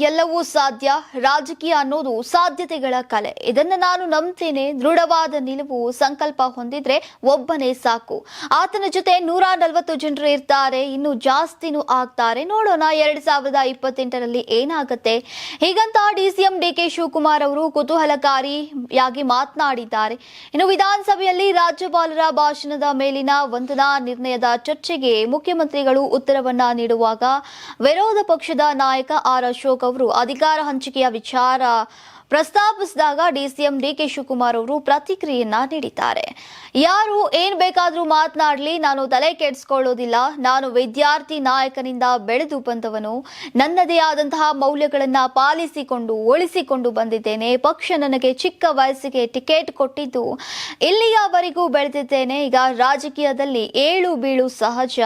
ಎಲ್ಲವೂ ಸಾಧ್ಯ. ರಾಜಕೀಯ ಅನ್ನೋದು ಸಾಧ್ಯತೆಗಳ ಕಲೆ. ಇದನ್ನ ನಾನು ನಂಬ್ತೇನೆ. ದೃಢವಾದ ನಿಲುವು ಸಂಕಲ್ಪ ಹೊಂದಿದ್ರೆ ಒಬ್ಬನೇ ಸಾಕು. ಆತನ ಜೊತೆ 140 ಜನರು ಇರ್ತಾರೆ, ಇನ್ನು ಜಾಸ್ತಿನೂ ಆಗ್ತಾರೆ. ನೋಡೋಣ 2028ರಲ್ಲಿ ಏನಾಗುತ್ತೆ. ಹೀಗಂತ ಡಿಸಿಎಂ ಡಿಕೆ ಶಿವಕುಮಾರ್ ಅವರು ಕುತೂಹಲಕಾರಿಯಾಗಿ ಮಾತನಾಡಿದ್ದಾರೆ. ಇನ್ನು ವಿಧಾನಸಭೆಯಲ್ಲಿ ರಾಜ್ಯಪಾಲರ ಭಾಷಣದ ಮೇಲಿನ ವಂದನಾ ನಿರ್ಣಯದ ಚರ್ಚೆಗೆ ಮುಖ್ಯಮಂತ್ರಿಗಳು ಉತ್ತರವನ್ನ ನೀಡುವಾಗ ವಿರೋಧ ಪಕ್ಷದ ನಾಯಕ ಆರ್ ಅಶೋಕ್ ಅವರು ಅಧಿಕಾರ ಹಂಚಿಕೆಯ ವಿಚಾರ ಪ್ರಸ್ತಾಪಿಸಿದಾಗ ಡಿಸಿಎಂ ಡಿಕೆ ಶಿವಕುಮಾರ್ ಅವರು ಪ್ರತಿಕ್ರಿಯೆಯನ್ನ ನೀಡಿದ್ದಾರೆ. ಯಾರು ಏನ್ ಬೇಕಾದ್ರೂ ಮಾತನಾಡಲಿ, ನಾನು ತಲೆ ಕೆಡಿಸ್ಕೊಳ್ಳೋದಿಲ್ಲ. ನಾನು ವಿದ್ಯಾರ್ಥಿ ನಾಯಕನಿಂದ ಬೆಳೆದು ಬಂದವನು. ನನ್ನದೇ ಆದಂತಹ ಮೌಲ್ಯಗಳನ್ನ ಪಾಲಿಸಿಕೊಂಡು ಉಳಿಸಿಕೊಂಡು ಬಂದಿದ್ದೇನೆ. ಪಕ್ಷ ನನಗೆ ಚಿಕ್ಕ ವಯಸ್ಸಿಗೆ ಟಿಕೆಟ್ ಕೊಟ್ಟಿದ್ದು ಇಲ್ಲಿಯವರೆಗೂ ಬೆಳೆದಿದ್ದೇನೆ. ಈಗ ರಾಜಕೀಯದಲ್ಲಿ ಏಳು ಬೀಳು ಸಹಜ.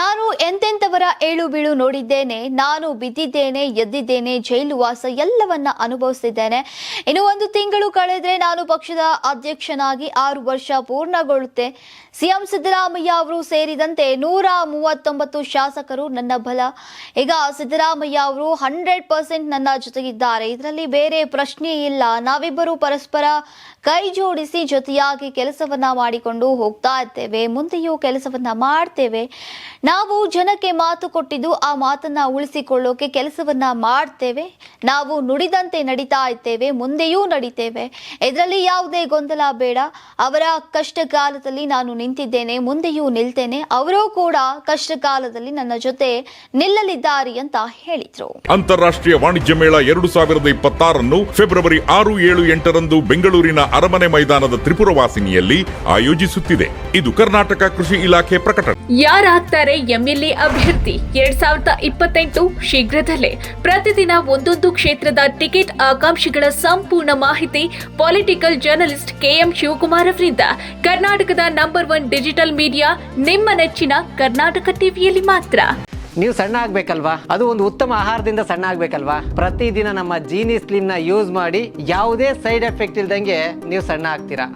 ನಾನು ಎಂತೆಂಥವರ ಏಳು ಬೀಳು ನೋಡಿದ್ದೇನೆ. ನಾನು ಬಿದ್ದಿದ್ದೇನೆ, ಎದ್ದಿದ್ದೇನೆ, ಜೈಲು ವಾಸ ಎಲ್ಲವನ್ನ ಅನುಭವಿಸಿದ್ದೇನೆ. ಇನ್ನು 1 ತಿಂಗಳು ಕಳೆದ್ರೆ ನಾನು ಪಕ್ಷದ ಅಧ್ಯಕ್ಷನಾಗಿ 6 ವರ್ಷ ಪೂರ್ಣಗೊಳ್ಳುತ್ತೆ. ಸಿಎಂ ಸಿದ್ದರಾಮಯ್ಯ ಅವರು ಸೇರಿದಂತೆ 139 ಶಾಸಕರು ನನ್ನ ಬಲ. ಈಗ ಸಿದ್ದರಾಮಯ್ಯ ಅವರು 100% ನನ್ನ ಜೊತೆಗಿದ್ದಾರೆ. ಇದರಲ್ಲಿ ಬೇರೆ ಪ್ರಶ್ನೆ ಇಲ್ಲ. ನಾವಿಬ್ಬರು ಪರಸ್ಪರ ಕೈ ಜೋಡಿಸಿ ಜೊತೆಯಾಗಿ ಕೆಲಸವನ್ನ ಮಾಡಿಕೊಂಡು ಹೋಗ್ತಾ ಇದ್ದೇವೆ. ಮುಂದೆಯೂ ಕೆಲಸವನ್ನ ಮಾಡ್ತೇವೆ. ನಾವು ಜನಕ್ಕೆ ಮಾತು ಕೊಟ್ಟಿದ್ದು ಆ ಮಾತನ್ನ ಉಳಿಸಿಕೊಳ್ಳೋಕೆ ಕೆಲಸವನ್ನ ಮಾಡ್ತೇವೆ. ನಾವು ನುಡಿದಂತೆ ನಡೀತಾ ಇದ್ದೇವೆ, ಮುಂದೆಯೂ ನಡೀತೇವೆ. ಇದರಲ್ಲಿ ಯಾವುದೇ ಗೊಂದಲ ಬೇಡ. ಅವರ ಕಷ್ಟ ಕಾಲದಲ್ಲಿ ನಾನು ನಿಂತಿದ್ದೇನೆ, ಮುಂದೆಯೂ ನಿಲ್ತೇನೆ. ಅವರು ಕೂಡ ಕಷ್ಟ ಕಾಲದಲ್ಲಿ ನನ್ನ ಜೊತೆ ನಿಲ್ಲಲಿದ್ದಾರೆ ಅಂತ ಹೇಳಿದ್ರು. ಅಂತಾರಾಷ್ಟ್ರೀಯ ವಾಣಿಜ್ಯ ಮೇಳ 2026 ಫೆಬ್ರವರಿ 6, 7, 8ರಂದು ಬೆಂಗಳೂರಿನ ಅರಮನೆ ಮೈದಾನದ ತ್ರಿಪುರವಾಸಿನಿಯಲ್ಲಿ ಆಯೋಜಿಸುತ್ತಿದೆ. ಇದು ಕರ್ನಾಟಕ ಕೃಷಿ ಇಲಾಖೆ ಪ್ರಕಟಣೆ. ಯಾರಾಗ್ತಾರೆ ಎಂಎಲ್ಎ ಅಭ್ಯರ್ಥಿ 2028 ಶೀಘ್ರದಲ್ಲೇ. ಪ್ರತಿದಿನ ಒಂದೊಂದು ಕ್ಷೇತ್ರದ ಟಿಕೆಟ್ ಆಕಾಂಕ್ಷಿಗಳ ಸಂಪೂರ್ಣ ಮಾಹಿತಿ ಪೊಲಿಟಿಕಲ್ ಜರ್ನಲಿಸ್ಟ್ ಕೆಎಂ ಶಿವಕುಮಾರ್ ಅವರಿಂದ. ಕರ್ನಾಟಕದ ನಂಬರ್ 1 ಡಿಜಿಟಲ್ ಮೀಡಿಯಾ ನಿಮ್ಮ ನೆಚ್ಚಿನ ಕರ್ನಾಟಕ ಟಿವಿಯಲ್ಲಿ ಮಾತ್ರ. ನೀವು ಸಣ್ಣ ಆಗ್ಬೇಕಲ್ವಾ? ಅದು ಒಂದು ಉತ್ತಮ ಆಹಾರದಿಂದ ಸಣ್ಣ ಆಗ್ಬೇಕಲ್ವಾ? ಪ್ರತಿದಿನ ನಮ್ಮ ಜೀನಿ ಸ್ಲಿಮ್ ನ ಯೂಸ್ ಮಾಡಿ ಯಾವುದೇ ಸೈಡ್ ಎಫೆಕ್ಟ್ ಇಲ್ದಂಗೆ ನೀವು ಸಣ್ಣ ಆಗ್ತೀರಾ.